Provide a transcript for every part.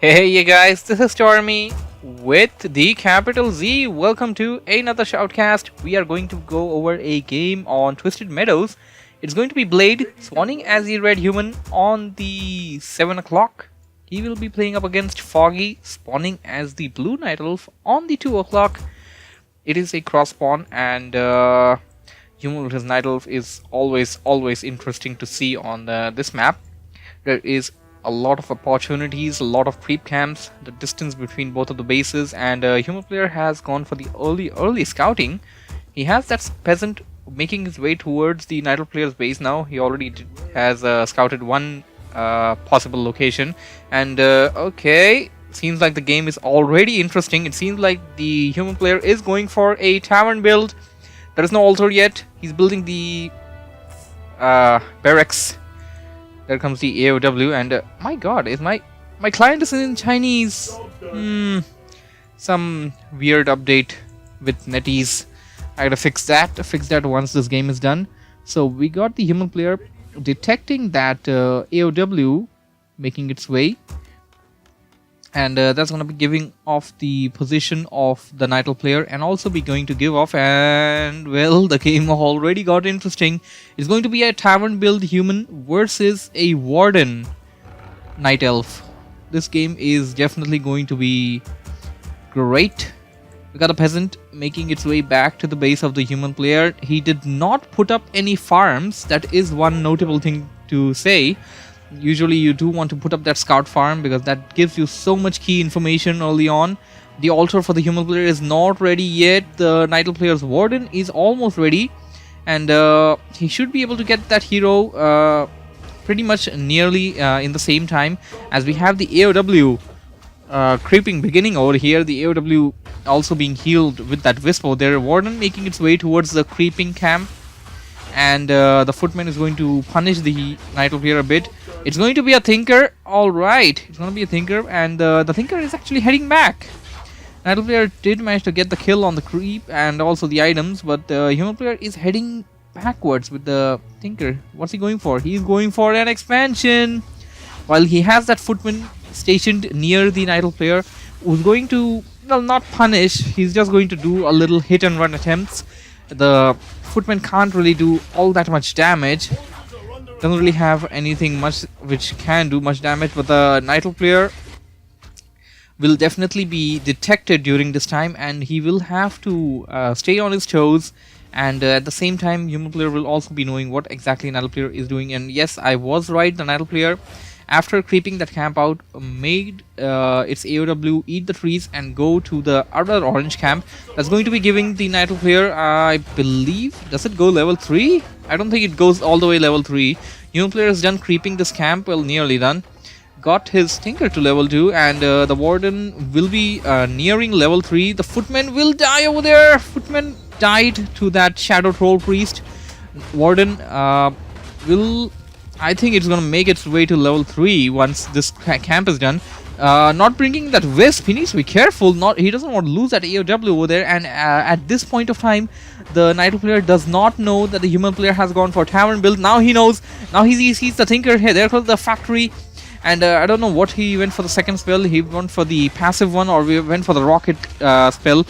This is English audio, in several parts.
Hey you guys, this is Stormy with the capital Z. Welcome to another Shoutcast. We are going to go over a game on Twisted Meadows. It's going to be Blade spawning as the red human on the 7 o'clock. He will be playing up against Foggy spawning as the blue night elf on the 2 o'clock. It is a cross spawn and human versus night elf is always interesting to see on this map. There is a lot of opportunities, a lot of creep camps, the distance between both of the bases, and human player has gone for the early scouting. He has that peasant making his way towards the Nidal player's base now. He already has scouted one possible location, and okay, seems like the game is already interesting. It seems like the human player is going for a tavern build. There is no altar yet. He's building the barracks. There comes the AOW, and my god, is my client is in Chinese. Some weird update with NetEase. I gotta fix that once this game is done. So we got the human player detecting that AOW making its way, and that's gonna be giving off the position of the Nightel player, and also be going to give off, and well, the game already got interesting. It's going to be a tavern build human versus a warden night elf. This game is definitely going to be great. We got a peasant making its way back to the base of the human player. He did not put up any farms. That is one notable thing to say. Usually you do want to put up that scout farm because that gives you so much key information early on. The altar for the human player is not ready yet. The Nightel player's warden is almost ready, and he should be able to get that hero pretty much nearly in the same time, as we have the AOW creeping beginning over here. The AOW also being healed with that wisp over there. Warden making its way towards the creeping camp, and the footman is going to punish the Nightel player a bit. It's going to be a Thinker. Alright, it's going to be a Thinker, and the Thinker is actually heading back. Nightel player did manage to get the kill on the creep and also the items, but the human player is heading backwards with the Thinker. What's he going for? He's going for an expansion. While he has that footman stationed near the Nightel player, who's going to, well, not punish, he's just going to do a little hit and run attempts. The footman can't really do all that much damage. Doesn't really have anything much which can do much damage, but the Nightel player will definitely be detected during this time, and he will have to stay on his toes, and at the same time human player will also be knowing what exactly Nightel player is doing. And yes, I was right, the Nightel player, after creeping that camp out, made its AOW eat the trees and go to the other orange camp. That's going to be giving the Nightel player, I believe, does it go level 3? I don't think it goes all the way level 3. Human player is done creeping this camp, well, nearly done. Got his Tinker to level 2, and the Warden will be nearing level 3. The Footman will die over there. Footman died to that Shadow Troll Priest. Warden will... I think it's gonna make its way to level 3 once this camp is done. Not bringing that wisp. He needs to be careful. He doesn't want to lose that AOW over there. And at this point of time, the Nightel player does not know that the human player has gone for tavern build. Now he knows. Now he sees the Thinker here. There goes the factory. And I don't know what he went for the second spell. He went for the passive one, or we went for the rocket spell.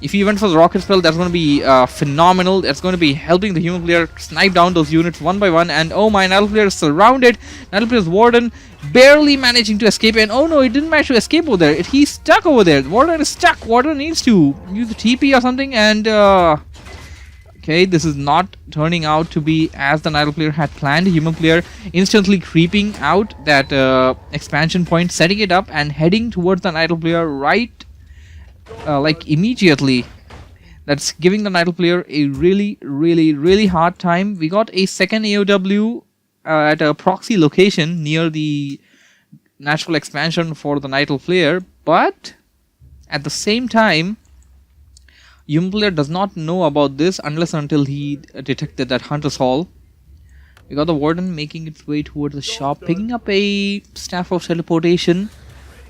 If he went for the rocket spell, that's going to be phenomenal. That's going to be helping the human player snipe down those units one by one. And oh my, Nightel player is surrounded. Nightel player's warden barely managing to escape. And oh no, he didn't manage to escape over there. He's stuck over there. Warden is stuck. Warden needs to use the TP or something. And okay, this is not turning out to be as the Nightel player had planned. Human player instantly creeping out that expansion point, setting it up and heading towards the Nightel player right like immediately. That's giving the Nightel player a really hard time. We got a second AOW at a proxy location near the natural expansion for the Nightel player, but at the same time human player does not know about this unless until he detected that Hunter's Hall. We got the Warden making its way towards the shop, picking up a Staff of Teleportation.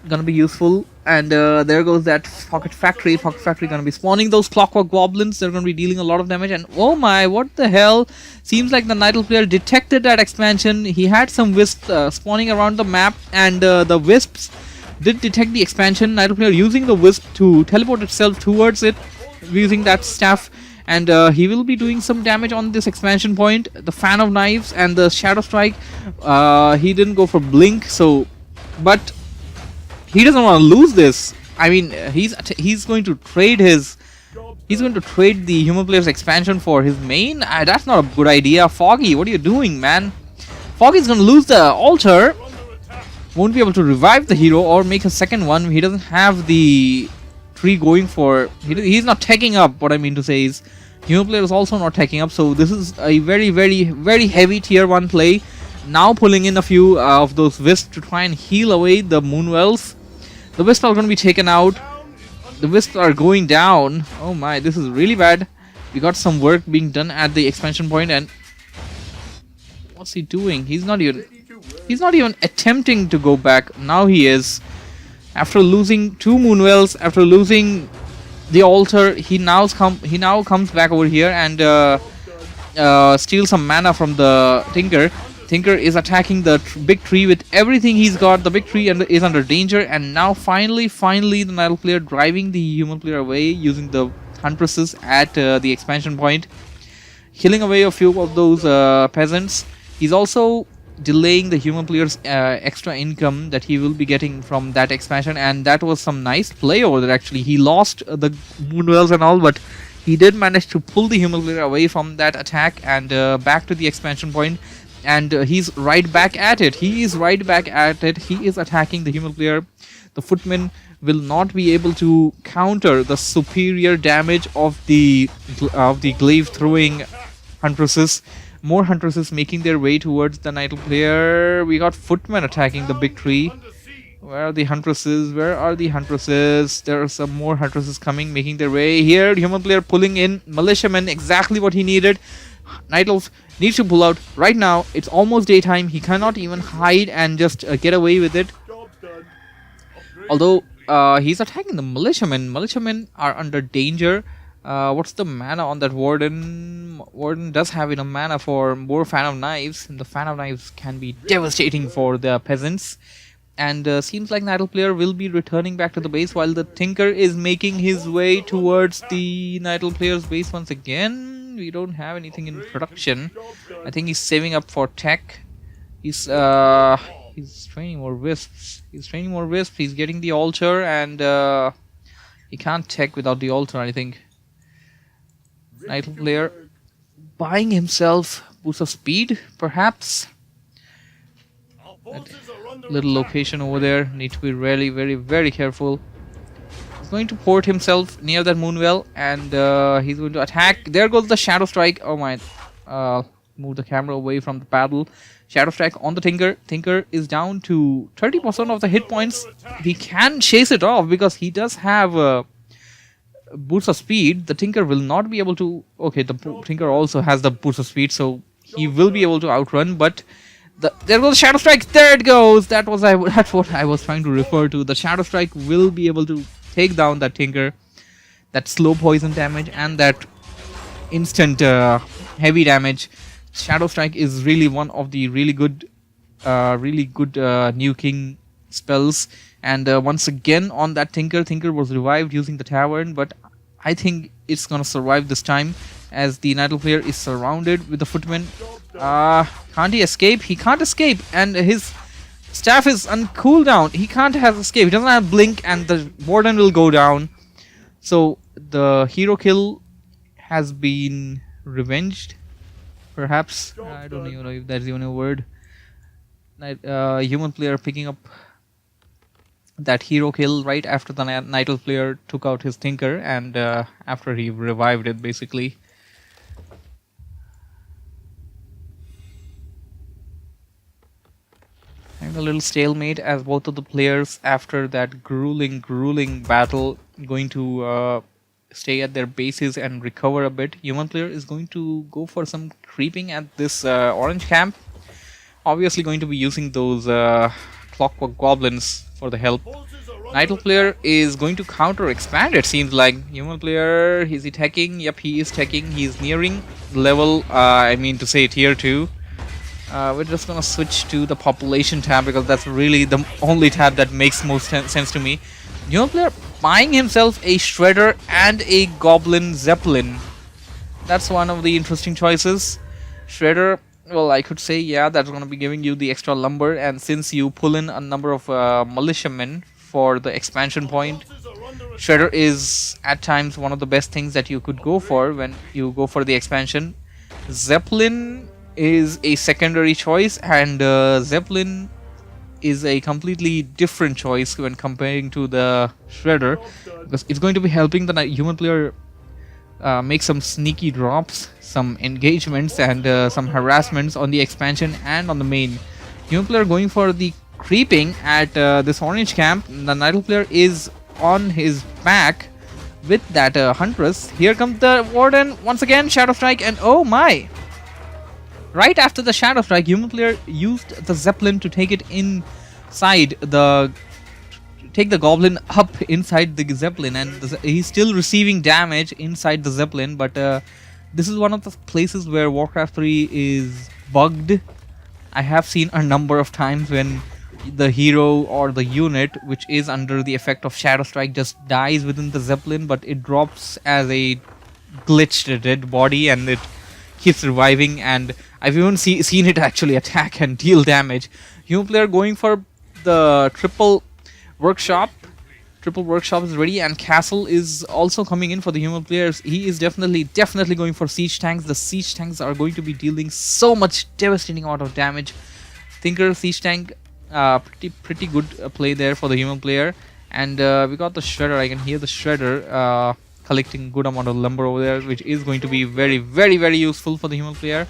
Gonna be useful. And there goes that Pocket Factory. Pocket Factory gonna be spawning those Clockwork Goblins. They're gonna be dealing a lot of damage. And oh my, what the hell? Seems like the Nightel player detected that expansion. He had some wisps spawning around the map, and the wisps did detect the expansion. Night player using the wisp to teleport itself towards it, using that staff, and he will be doing some damage on this expansion point. The fan of knives and the shadow strike. He didn't go for blink, so but he doesn't want to lose this. I mean, he's going to trade his. He's going to trade the human player's expansion for his main. That's not a good idea. Foggy, what are you doing, man? Foggy's going to lose the altar. Won't be able to revive the hero or make a second one. He doesn't have the tree going for. He's not taking up. What I mean to say is, human player is also not taking up. So this is a very, very, very heavy tier 1 play. Now pulling in a few of those wisps to try and heal away the moonwells. The wisps are going to be taken out. The wisps are going down. Oh my, this is really bad. We got some work being done at the expansion point, and what's he doing? He's not even attempting to go back. Now he is. After losing 2 moonwells, after losing the altar, he now comes back over here and steals some mana from the Tinker. Tinker is attacking the big tree with everything he's got. The big tree is under danger, and now finally the Night player driving the human player away using the Huntresses at the expansion point, killing away a few of those peasants. He's also delaying the human player's extra income that he will be getting from that expansion, and that was some nice play over there. Actually, he lost the moonwells and all, but he did manage to pull the human player away from that attack and back to the expansion point. And he's right back at it. He is attacking the human player. The footman will not be able to counter the superior damage of the glaive throwing huntresses. More huntresses making their way towards the Night player. We got footmen attacking the big tree. Where are the huntresses? There are some more huntresses coming, making their way here. Human player pulling in militiamen, exactly what he needed. Night Elf needs to pull out right now. It's almost daytime. He cannot even hide and just get away with it. Although he's attacking the militiamen. Militiamen are under danger. What's the mana on that warden? Warden does have enough mana for more fan of knives. And the fan of knives can be devastating for the peasants. And seems like Night player will be returning back to the base while the Tinker is making his way towards the Night player's base once again. We don't have anything in production. I think he's saving up for tech. He's training more wisps. He's getting the altar, and he can't tech without the altar, I think. Night player buying himself boost of speed, perhaps. That little location over there, need to be really very, very careful. He's going to port himself near that moonwell, and he's going to attack. There goes the shadow strike. Oh my, move the camera away from the paddle. Shadow strike on the Tinker. Tinker is down to 30% of the hit points. He can chase it off because he does have boost of speed. The Tinker will not be able to. Okay, the Tinker also has the boost of speed, so he will be able to outrun. But there goes the shadow strike. There it goes. That's what I was trying to refer to. The shadow strike will be able to take down that Tinker, that slow poison damage, and that instant heavy damage. Shadow strike is really one of the really good nuking spells. And once again on that Tinker was revived using the tavern, but I think it's gonna survive this time as the Night player is surrounded with the footmen. Can't he escape? He can't escape, and his staff is on cooldown. He can't have escape. He doesn't have blink, and the warden will go down. So the hero kill has been revenged, perhaps. I don't even know if that's even a word. Human player picking up that hero kill right after the Night player took out his Tinker, and after he revived it, basically. And a little stalemate as both of the players, after that grueling battle, going to stay at their bases and recover a bit. Human player is going to go for some creeping at this orange camp. Obviously going to be using those clockwork goblins for the help. Night player is going to counter expand, it seems like. Human player, is he teching? Yep, he is teching. He is nearing level, I mean to say tier 2. We're just gonna switch to the population tab because that's really the only tab that makes most sense to me. Human player buying himself a Shredder and a Goblin Zeppelin. That's one of the interesting choices. Shredder, well, I could say, yeah, that's gonna be giving you the extra lumber, and since you pull in a number of militiamen for the expansion point, Shredder is at times one of the best things that you could go for when you go for the expansion. Zeppelin is a secondary choice, and Zeppelin is a completely different choice when comparing to the Shredder, because it's going to be helping the human player make some sneaky drops, some engagements, and some harassments on the expansion and on the main. Human player going for the creeping at this orange camp. The Nidal player is on his back with that Huntress. Here comes the Warden once again, Shadow Strike, and oh my! Right after the Shadow Strike, human player used the Zeppelin to take it inside take the Goblin up inside the Zeppelin, and he's still receiving damage inside the Zeppelin. But this is one of the places where Warcraft 3 is bugged. I have seen a number of times when the hero or the unit which is under the effect of Shadow Strike just dies within the Zeppelin, but it drops as a glitched dead body and it keeps reviving, and I've even seen it actually attack and deal damage. Human player going for the triple workshop. Triple workshop is ready, and Castle is also coming in for the human players. He is definitely going for siege tanks. The siege tanks are going to be dealing so much devastating amount of damage. Thinker siege tank, pretty good play there for the human player. And we got the Shredder. I can hear the Shredder collecting good amount of lumber over there, which is going to be very useful for the human player.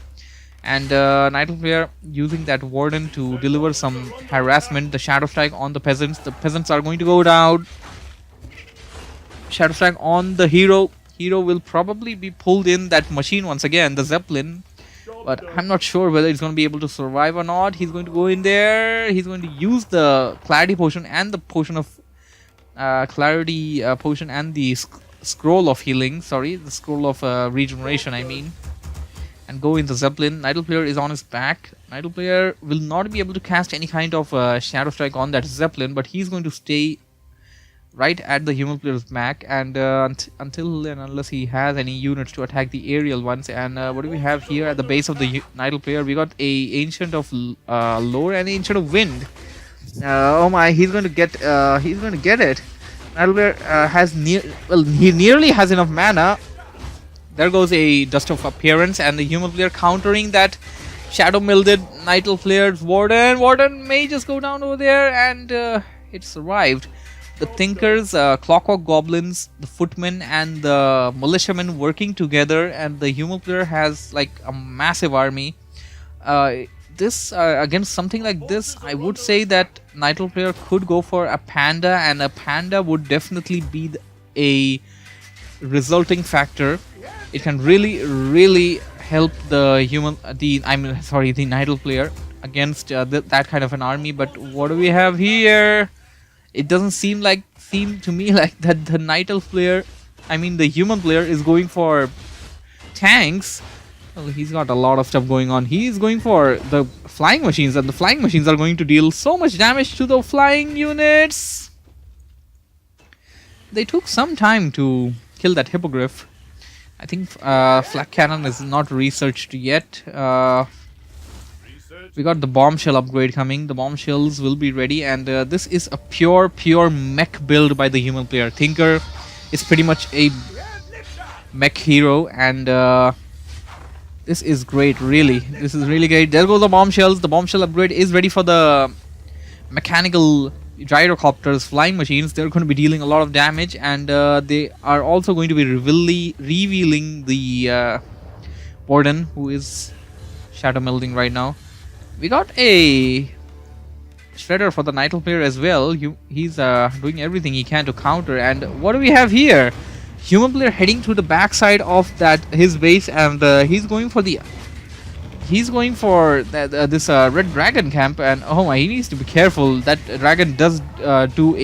And Nidal player using that Warden to deliver some harassment. The Shadow Strike on the peasants. The peasants are going to go down. Shadow Strike on the hero. Hero will probably be pulled in that machine once again, the Zeppelin. But I'm not sure whether he's going to be able to survive or not. He's going to go in there. He's going to use the Clarity Potion and the Potion of Clarity Potion and the Scroll of Healing. Sorry, the Scroll of Regeneration, I mean. And go in the Zeppelin. Nidal player is on his back. Nidal player will not be able to cast any kind of Shadow Strike on that Zeppelin, but he's going to stay right at the human player's back, and until and unless he has any units to attack the aerial ones. And what do we have here at the base of the Nidal player? We got a Ancient of Lore and Ancient of Wind. Oh my, he's going to get it. Nidal player has he nearly has enough mana. There goes a Dust of Appearance, and the human player countering that Shadow Milded Nidal player's Warden. Warden may just go down over there, and it survived. The Thinkers, Clockwork Goblins, the Footmen, and the Militiamen working together, and the human player has like a massive army. Against something like this, I would say that Nidal player could go for a Panda, and a Panda would definitely be a resulting factor. It can really help the the Nidal player against that kind of an army. But what do we have here? It doesn't seem to me like that the Nidal player, the human player is going for tanks. Well, he's got a lot of stuff going on. He's going for the flying machines, and the flying machines are going to deal so much damage to the flying units. They took some time to kill that Hippogriff. I think Flak Cannon is not researched yet. We got the Bombshell upgrade coming. The Bombshells will be ready, and this is a pure mech build by the human player. Thinker is pretty much a mech hero, and this is great, really. This is really great. There go the Bombshells. The Bombshell upgrade is ready for the mechanical gyrocopters, flying machines. They're going to be dealing a lot of damage, and they are also going to be revealing the Warden, who is shadow melding right now. We got a Shredder for the Nidal player as well. He's doing everything he can to counter. And what do we have here? Human player heading to the backside of his base, and he's going for this red dragon camp. And oh my, he needs to be careful. That dragon does do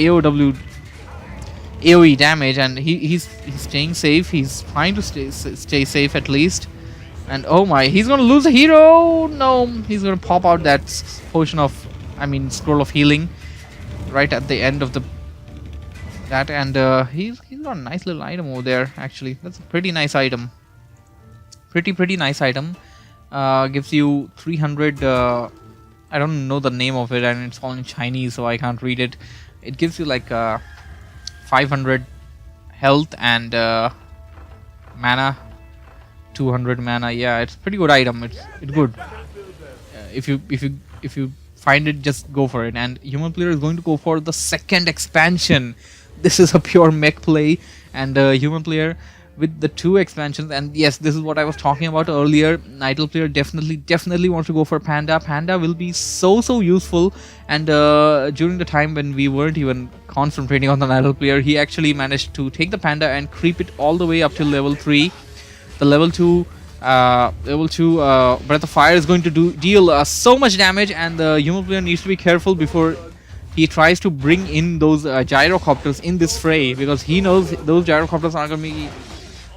AoE damage, and he's staying safe. He's trying to stay safe at least. And oh my, he's gonna lose a hero. No, he's gonna pop out that potion of, scroll of healing right at the end of that. And he's got a nice little item over there. Actually, that's a pretty nice item. Pretty nice item. Gives you 300. I don't know the name of it, and it's all in Chinese, so I can't read it. It gives you like 500 health and mana, 200 mana. Yeah, it's pretty good item. It's good. If you find it, just go for it. And human player is going to go for the second expansion. This is a pure mech play, and human player with the 2 expansions. And yes, this is what I was talking about earlier. Nidal player definitely wants to go for Panda. Panda will be so useful. And during the time when we weren't even concentrating on the Nidal player, he actually managed to take the Panda and creep it all the way up to level 3. The level 2 Breath of Fire is going to deal so much damage, and the human player needs to be careful before he tries to bring in those gyrocopters in this fray, because he knows those gyrocopters are going to be,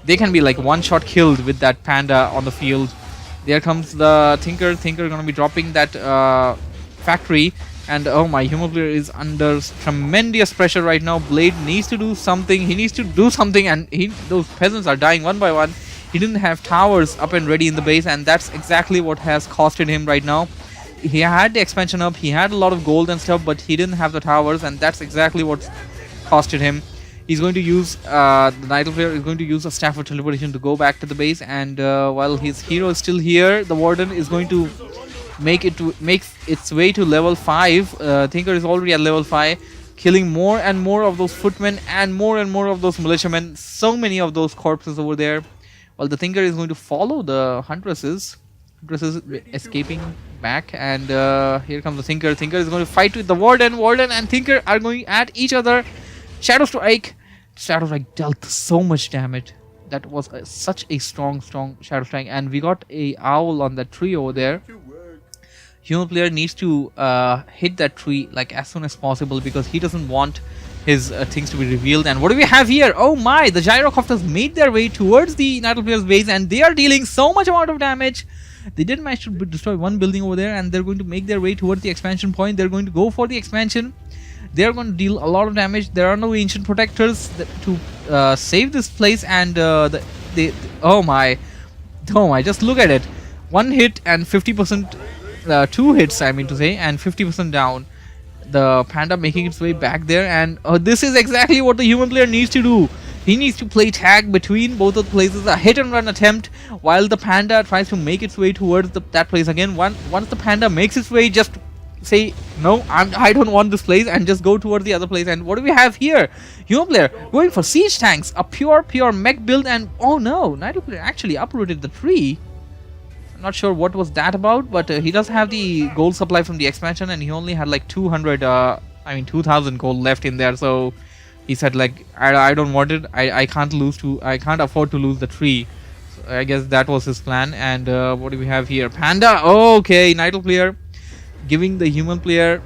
they can be like one-shot killed with that Panda on the field. There comes the Tinker going to be dropping that factory, and oh my, human player is under tremendous pressure right now. Blade needs to do something. He needs to do something, and those peasants are dying one by one. He didn't have towers up and ready in the base, and that's exactly what has costed him right now. He had the expansion up, he had a lot of gold and stuff, but he didn't have the towers, and that's exactly what costed him. He's going to use, the Nidal player is going to use a Staff of Teleportation to go back to the base, and while his hero is still here, the Warden is going to make its way to level 5. Tinker is already at level 5, killing more and more of those footmen and more of those militiamen. So many of those corpses over there. While the Tinker is going to follow the Huntresses. Huntresses escaping back, and here comes the Tinker. Tinker is going to fight with the Warden. Warden and Tinker are going at each other. Shadow Strike. Shadow Strike dealt so much damage. That was such a strong Shadow Strike, and we got a owl on that tree over there. Human player needs to hit that tree like as soon as possible, because he doesn't want his things to be revealed. And what do we have here? Oh my, the gyrocopters made their way towards the Nidal player's base, and they are dealing so much amount of damage. They did manage to destroy one building over there, and they're going to make their way towards the expansion point. They're going to go for the expansion. They're going to deal a lot of damage. There are no ancient protectors to save this place, and oh my, just look at it. One hit and 50%, 2 hits I mean to say, and 50% down. The Panda making its way back there, and this is exactly what the human player needs to do. He needs to play tag between both of the places, a hit and run attempt, while the Panda tries to make its way towards that place again. Once the Panda makes its way, just say, no, I don't want this place, and just go towards the other place. And what do we have here? Human player going for siege tanks, a pure mech build, and oh no, Nidal player actually uprooted the tree. Not sure what was that about, but he does have the gold supply from the expansion, and he only had like 2000 gold left in there. So he said like, I don't want it. I can't afford to lose the tree. So I guess that was his plan. And what do we have here? Panda. Oh, okay, Nidal player giving the human player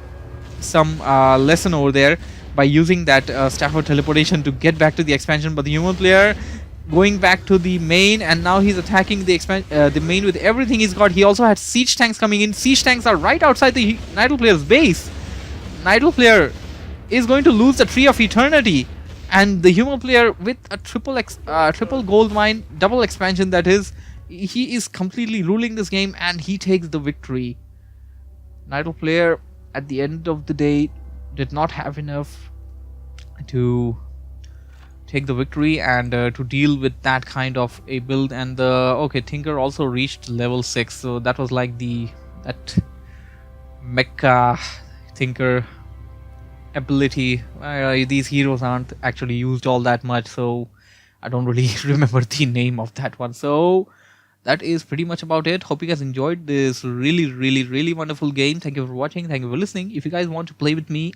some lesson over there by using that Staff of Teleportation to get back to the expansion. But the human player going back to the main, and now he's attacking the main with everything he's got. He also had siege tanks coming in. Siege tanks are right outside the Nidal player's base. Nidal player is going to lose the Tree of Eternity, and the human player with a triple gold mine, double expansion, that is, he is completely ruling this game, and he takes the victory. Nidal player at the end of the day did not have enough to take the victory and to deal with that kind of a build. And okay, Tinker also reached level 6, so that was like that mecha Tinker ability. These heroes aren't actually used all that much, so I don't really remember the name of that one. So that is pretty much about it. Hope you guys enjoyed this really wonderful game. Thank you for watching, thank you for listening. If you guys want to play with me,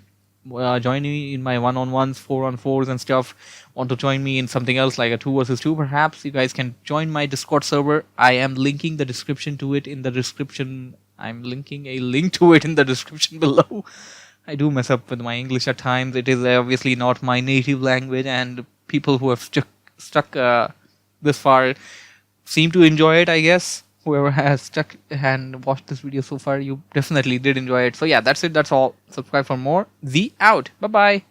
join me in my 1-on-1s, 4-on-4s and stuff, want to join me in something else like a 2 versus 2 perhaps, you guys can join my Discord server. I am linking the description to it in the description. I'm linking a link to it in the description below. I do mess up with my English at times. It is obviously not my native language, and people who have stuck this far seem to enjoy it, I guess. Whoever has stuck and watched this video so far, you definitely did enjoy it. So yeah, that's it. That's all. Subscribe for more. Z out. Bye bye.